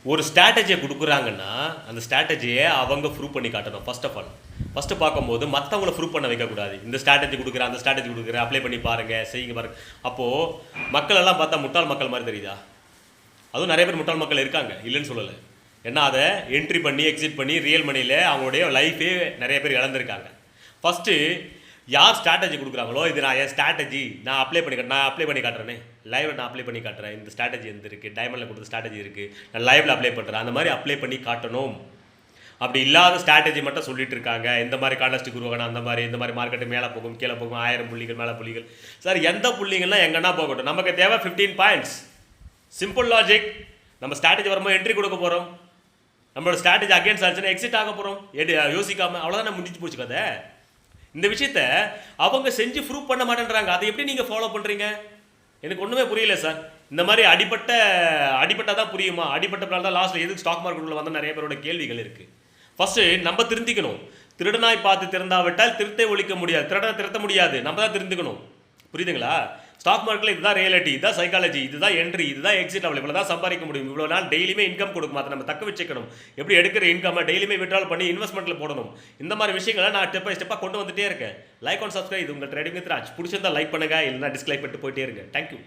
ஒரு ஸ்ட்ராட்டஜியை குடுக்குறாங்கன்னா, அந்த ஸ்ட்ராட்டஜிய அவங்க ப்ரூவ் பண்ணி காட்டணும். First of all. ஃபர்ஸ்ட் பார்க்கும்போது மத்தவங்கள ப்ரூவ் பண்ண வைக்கக்கூடாது. இந்த ஸ்ட்ராட்டஜி குடுக்குறேன், அந்த ஸ்ட்ராட்டஜி குடுக்குறேன், அப்ளை பண்ணி பாருங்க, செய்யுங்க பாருங்க. அப்போ மக்கள் எல்லாம் பார்த்தா முட்டாள் மக்கள் மாரி தெரியுதா? அதுவும் நெறைய பேர் முட்டாள் மக்கள் இருக்காங்க. இல்லன்னு சொல்லல. ஏன்னா அத என்ட்ரி பண்ணி, எக்ஸிட் பண்ணி ரியல் மனில அவங்களுடைய லைஃபே நெறைய பேர் இழந்திருக்காங்க. ஃபர்ஸ்ட் யார் ஸ்ட்ராட்டஜி குடுக்குறாங்களோ, இது நான் என் ஸ்ட்ராட்டஜி நான் அப்ளை பண்ணி காட்டுறேனே. லைவ்ல நான் அப்ளை பண்ணி காட்டுறேன். இந்த ஸ்ட்ராட்டஜி என்து இருக்கு. டைமண்ட்ல குடுத்த ஸ்ட்ராட்டஜி இருக்கு. நான் லைவ்ல அப்ளை பண்றேன். அந்த மாரி அப்ளை பண்ணி காட்டணும். அப்படி இல்லாத ஸ்ட்ராட்டஜி மட்டும் சொல்லிட்டு இருக்காங்க. இந்த மாரி காண்டஸ்டிக் உருவாகணும், அந்த மாரி இந்த மாரி மார்க்கெட் மேல போகும், கீழ போகும், 1000 புள்ளிகள் மேல புள்ளிகள். சார் எந்த புள்ளிகள்லாம் எங்கன்னா போகட்டும். நமக்கு தேவை 15 பாயிண்ட்ஸ். Simple logic. நம்ம ஸ்ட்ராட்டஜி வரும்போது என்ட்ரி கொடுக்க போறோம். நம்மளோட ஸ்ட்ராட்டஜி அகைன்ஸ்ட் ஆச்சுன்னா எக்ஸிட் ஆக போறோம். யோசிக்காம அவ்வளவுதான் முடிஞ்சு போச்சு கதை. இந்த விஷயத்த அவங்க செஞ்சு ப்ரூவ் பண்ண மாட்டேன்றாங்க. அதை எப்படி நீங்க ஃபாலோ பண்றீங்க? எனக்கு ஒண்ணுமே புரியல சார். இந்த மாதிரி அடிபட்டா தான் புரியுமா? அடிபட்டனால தான் லாஸ்ட்ல எதுக்கு ஸ்டாக் மார்க்கெட்டுக்குள்ள வந்த நிறைய பேரோட கேள்விகள் இருக்கு. ஃபர்ஸ்ட் நம்ம திருந்திக்கணும். திருடனாய் பார்த்து திறந்தாவிட்டால் திருத்தை ஒழிக்க முடியாது. திருடனை திருத்த முடியாது. நம்ம தான் திருந்துக்கணும். புரியுதுங்களா? ஸ்டாக் மார்க்கெட்ல இதுதான் ரியாலிட்டி, இதுதான் சைக்காலஜி, இதுதான் என்ட்ரி, இதுதான் எக்ஸிட். இவ்வளவு தான் சம்பாதிக்க முடியும். இவ்வளவு நாள் டெய்லியுமே இன்கம் கொடுக்கும். அதை நம்ம தக்க வச்சுக்கணும். எப்படி எடுக்கிற இன்கம் டெய்லியுமே விட்ரால் பண்ணி இன்வெஸ்ட்மெண்ட்ல போடணும். இந்த மாதிரி விஷயங்களை நான் ஸ்டெப் பை ஸ்டெப்பா கொண்டு வந்துட்டே இருக்கேன். Like and subscribe. இது உங்க ட்ரேடிங் வித் ராஜ். பிடிச்சிருந்தா லைக் பண்ணுங்க, இல்லைன்னா டிஸ்லைக் பண்ணிட்டு போயிட்டே இருங்க. தேங்க்யூ.